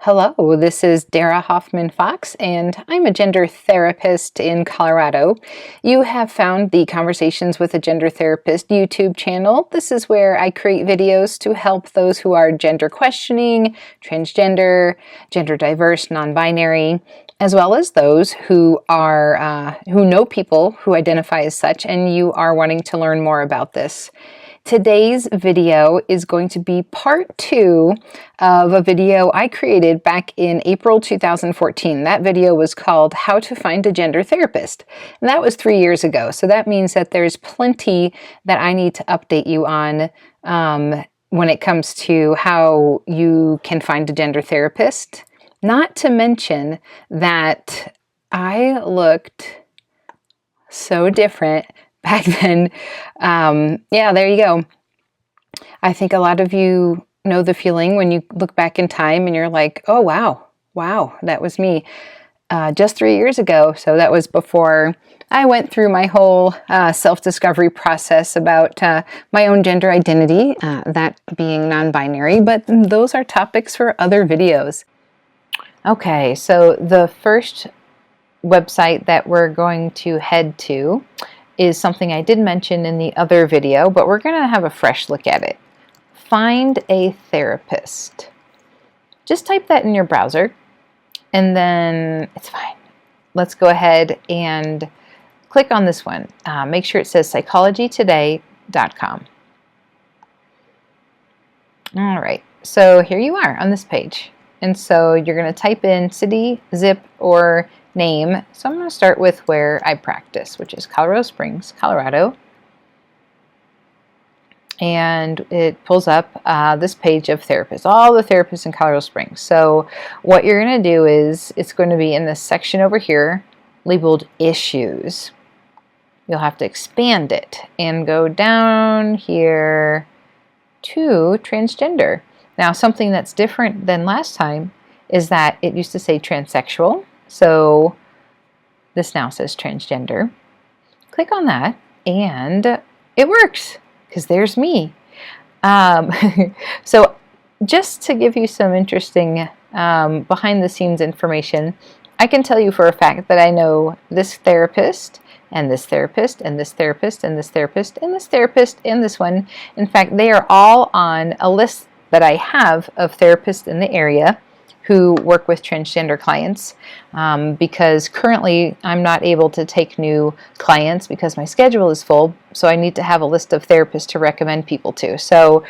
Hello, this is Dara Hoffman Fox, and I'm a gender therapist in Colorado. You have found the Conversations with a Gender Therapist YouTube channel. This is where I create videos to help those who are gender questioning, transgender, gender diverse, non-binary, as well as those who are who know people who identify as such, and you are wanting to learn more about this. Today's video is going to be part 2 of a video I created back in April 2014. That video was called How to Find a Gender Therapist. And that was 3 years ago. So that means that there's plenty that I need to update you on when it comes to how you can find a gender therapist. Not to mention that I looked so different back then. Yeah, there you go. I think a lot of you know the feeling when you look back in time and you're like, oh, wow, that was me just 3 years ago. So that was before I went through my whole self-discovery process about my own gender identity, that being non-binary, but those are topics for other videos. Okay, so the first website that we're going to head to is something I did mention in the other video, but we're going to have a fresh look at it. Find a therapist. Just type that in your browser, and then it's fine. Let's go ahead and click on this one. Make sure it says psychologytoday.com. All right, so here you are on this page. And so you're going to type in city, zip, or name. So I'm going to start with where I practice, which is Colorado Springs, Colorado. And it pulls up this page of therapists, all the therapists in Colorado Springs. So what you're going to do is it's going to be in this section over here labeled issues. You'll have to expand it and go down here to transgender. Now, something that's different than last time is that it used to say transsexual. So this now says transgender. Click on that and it works because there's me. So just to give you some interesting behind the scenes information, I can tell you for a fact that I know this therapist and this therapist and this therapist and this therapist and this therapist and this one. In fact, they are all on a list that I have of therapists in the area who work with transgender clients, because currently I'm not able to take new clients because my schedule is full, so I need to have a list of therapists to recommend people to. So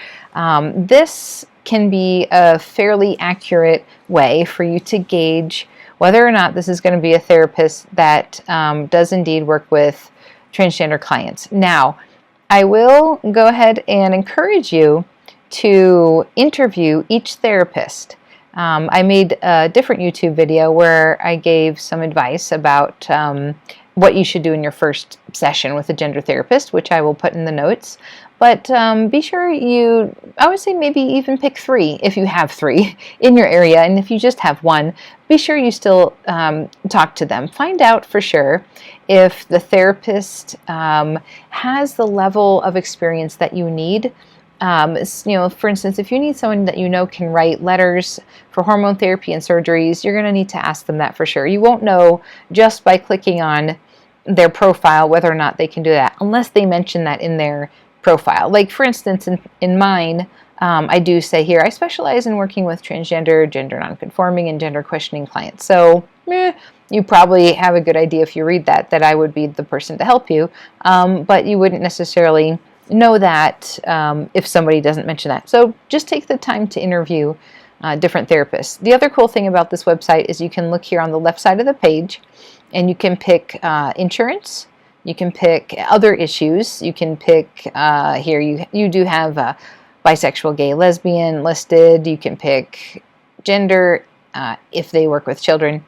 this can be a fairly accurate way for you to gauge whether or not this is going to be a therapist that does indeed work with transgender clients. Now, I will go ahead and encourage you to interview each therapist. I made a different YouTube video where I gave some advice about what you should do in your first session with a gender therapist, which I will put in the notes. But be sure I would say maybe even pick 3 if you have 3 in your area. And if you just have 1, be sure you still talk to them. Find out for sure if the therapist has the level of experience that you need. For instance, if you need someone that you know can write letters for hormone therapy and surgeries, you're going to need to ask them that for sure. You won't know just by clicking on their profile whether or not they can do that, unless they mention that in their profile. Like, for instance, in mine, I do say here, I specialize in working with transgender, gender nonconforming, and gender questioning clients. So, you probably have a good idea if you read that I would be the person to help you, but you wouldn't necessarily know that if somebody doesn't mention that. So just take the time to interview different therapists. The other cool thing about this website is you can look here on the left side of the page and you can pick insurance, you can pick other issues, you can pick here you do have bisexual, gay, lesbian listed, you can pick gender, if they work with children,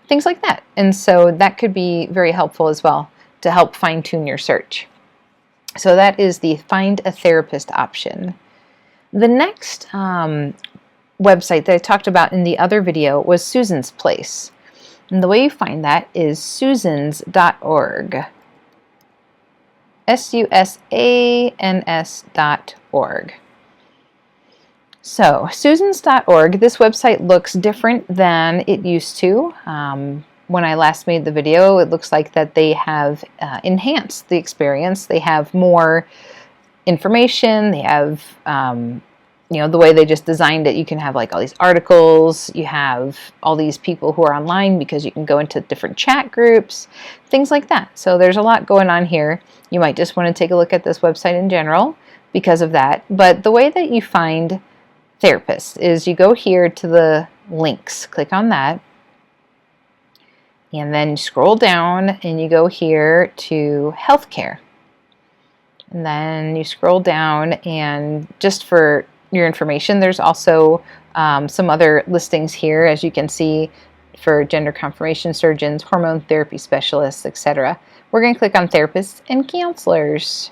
things like that. And so that could be very helpful as well to help fine-tune your search. So that is the Find a Therapist option. The next website that I talked about in the other video was Susan's Place. And the way you find that is susans.org. susans.org. So, Susans.org, this website looks different than it used to. When I last made the video, it looks like that they have enhanced the experience. They have more information. They have, the way they just designed it, you can have like all these articles. You have all these people who are online because you can go into different chat groups, things like that. So there's a lot going on here. You might just want to take a look at this website in general because of that. But the way that you find therapists is you go here to the links, click on that, and then scroll down and you go here to healthcare. And then you scroll down, and just for your information, there's also some other listings here, as you can see, for gender confirmation surgeons, hormone therapy specialists, etc. We're going to click on therapists and counselors.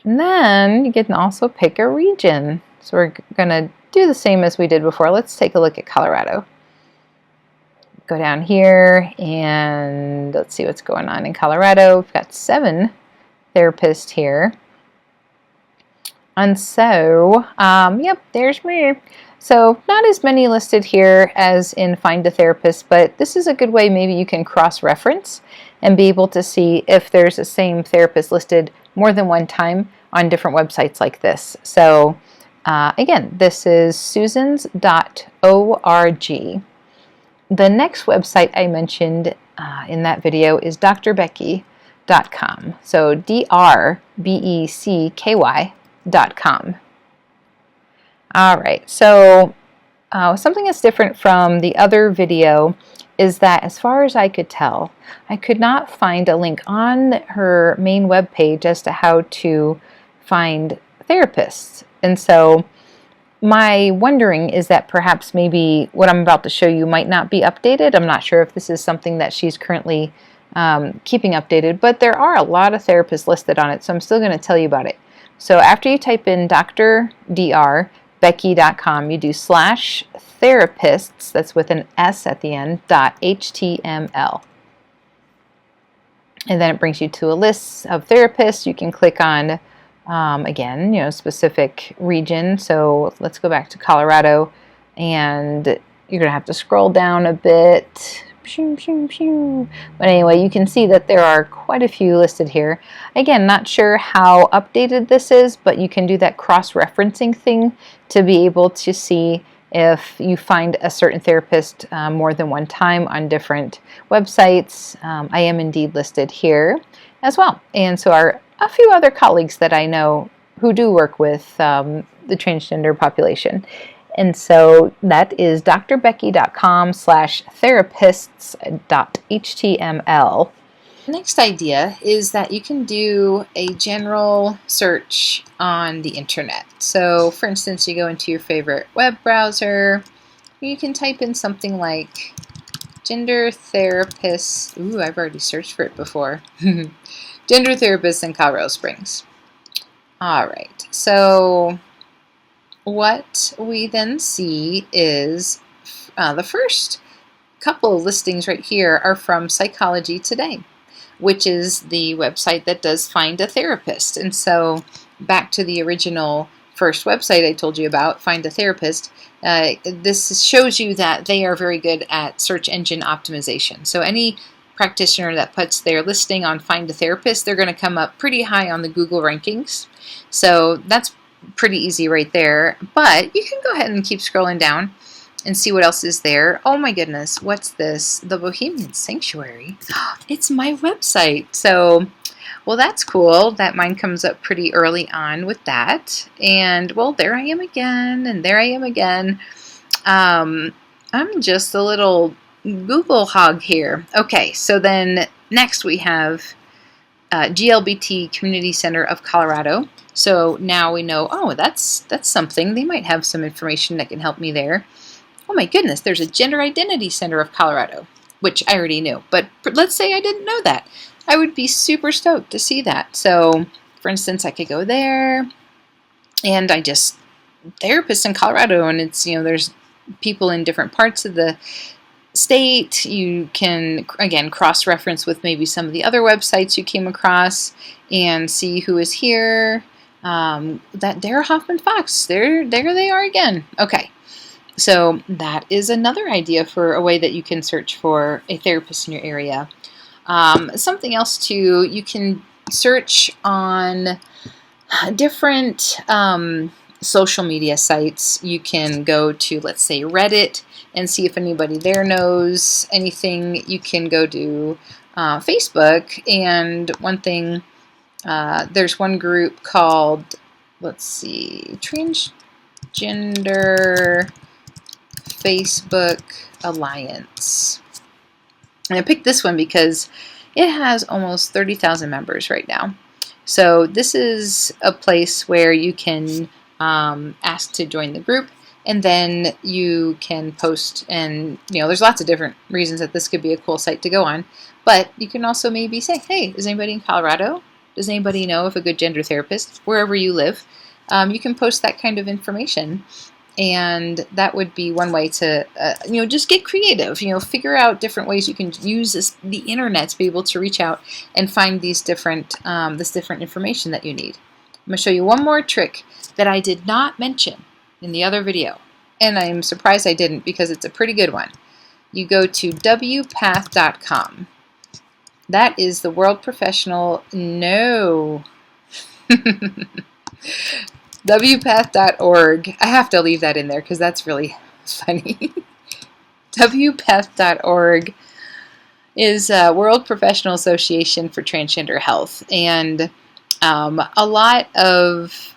And then you can also pick a region. So we're going to do the same as we did before. Let's take a look at Colorado. Go down here and let's see what's going on in Colorado. We've got 7 therapists here. And so, yep, there's me. So not as many listed here as in Find a Therapist, but this is a good way maybe you can cross-reference and be able to see if there's the same therapist listed more than one time on different websites like this. So again, this is susans.org. The next website I mentioned in that video is drbecky.com. So drbecky.com. All right, so something that's different from the other video is that, as far as I could tell, I could not find a link on her main webpage as to how to find therapists. And so my wondering is that perhaps maybe what I'm about to show you might not be updated. I'm not sure if this is something that she's currently keeping updated, but there are a lot of therapists listed on it, so I'm still going to tell you about it. So after you type in drbecky.com, you do /therapists, that's with an S at the end, .html. And then it brings you to a list of therapists. You can click on, again, specific region. So let's go back to Colorado, and you're going to have to scroll down a bit. But anyway, you can see that there are quite a few listed here. Again, not sure how updated this is, but you can do that cross-referencing thing to be able to see if you find a certain therapist more than one time on different websites. I am indeed listed here as well. And so are a few other colleagues that I know who do work with the transgender population. And so that is drbecky.com/therapists.html. The next idea is that you can do a general search on the internet. So for instance, you go into your favorite web browser, you can type in something like gender therapists. Ooh, I've already searched for it before. Gender therapists in Colorado Springs. All right, so what we then see is the first couple of listings right here are from Psychology Today, which is the website that does Find a Therapist. And so back to the original first website I told you about, Find a Therapist, this shows you that they are very good at search engine optimization. So any practitioner that puts their listing on Find a Therapist, they're going to come up pretty high on the Google rankings. So that's pretty easy right there, but you can go ahead and keep scrolling down and see what else is there. Oh my goodness, what's this? The Bohemian Sanctuary. It's my website. So, well, that's cool that mine comes up pretty early on with that. And well, there I am again, and there I am again. I'm just a little Google hog here. Okay, so then next we have GLBT Community Center of Colorado. So now we know, oh, that's something. They might have some information that can help me there. Oh my goodness, there's a Gender Identity Center of Colorado, which I already knew. But let's say I didn't know that. I would be super stoked to see that. So, for instance, I could go there, and therapists in Colorado, and it's, there's people in different parts of the state. You can, again, cross-reference with maybe some of the other websites you came across and see who is here. that Dara Hoffman Fox. There they are again. Okay. So that is another idea for a way that you can search for a therapist in your area. Something else too, you can search on different social media sites. You can go to, let's say, Reddit and see if anybody there knows anything. You can go to Facebook, and one thing, there's one group called, let's see, Transgender Facebook Alliance. And I picked this one because it has almost 30,000 members right now. So this is a place where you can ask to join the group, and then you can post, and there's lots of different reasons that this could be a cool site to go on. But you can also maybe say, hey, is anybody in Colorado? Does anybody know of a good gender therapist wherever you live? You can post that kind of information. And that would be one way to, just get creative. Figure out different ways you can use the internet to be able to reach out and find these different, this different information that you need. I'm going to show you one more trick that I did not mention in the other video, and I'm surprised I didn't because it's a pretty good one. You go to wpath.com. That is the World Professional. No. wpath.org. I have to leave that in there because that's really funny. wpath.org is World Professional Association for Transgender Health, and a lot of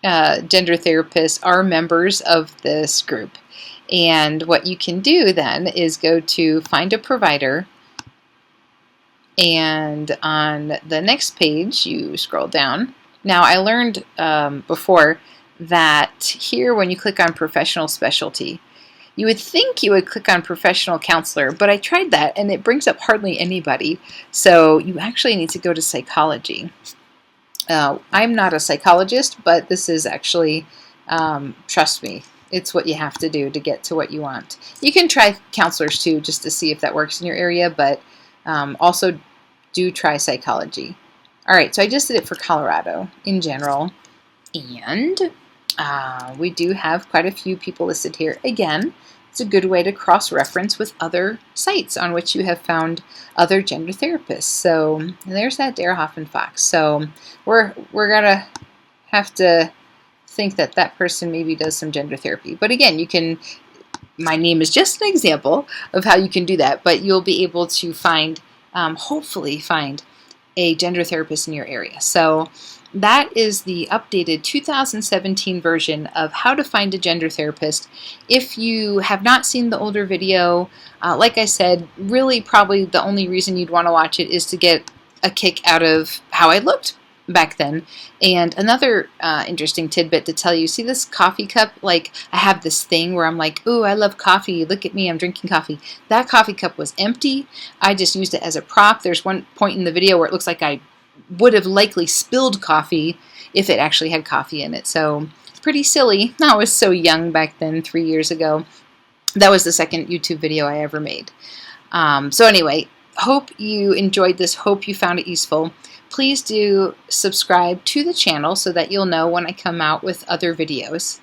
gender therapists are members of this group. And what you can do then is go to find a provider, and on the next page you scroll down. Now, I learned before that here when you click on professional specialty, you would think you would click on professional counselor, but I tried that and it brings up hardly anybody. So you actually need to go to psychology. I'm not a psychologist, but this is actually, trust me, it's what you have to do to get to what you want. You can try counselors too, just to see if that works in your area, but also do try psychology. All right, so I just did it for Colorado in general, and we do have quite a few people listed here. Again, it's a good way to cross-reference with other sites on which you have found other gender therapists. So there's that Dara Hoffman Fox. So we're gonna have to think that that person maybe does some gender therapy. But again, you can. My name is just an example of how you can do that, but you'll be able to find, hopefully find, a gender therapist in your area. So that is the updated 2017 version of how to find a gender therapist. If you have not seen the older video, like I said, really probably the only reason you'd want to watch it is to get a kick out of how I looked back then. And another interesting tidbit to tell you, see this coffee cup? Like, I have this thing where I'm like, ooh, I love coffee. Look at me, I'm drinking coffee. That coffee cup was empty. I just used it as a prop. There's one point in the video where it looks like I would have likely spilled coffee if it actually had coffee in it. So pretty silly. I was so young back then, 3 years ago. That was the second YouTube video I ever made. So anyway, hope you enjoyed this. Hope you found it useful. Please do subscribe to the channel so that you'll know when I come out with other videos.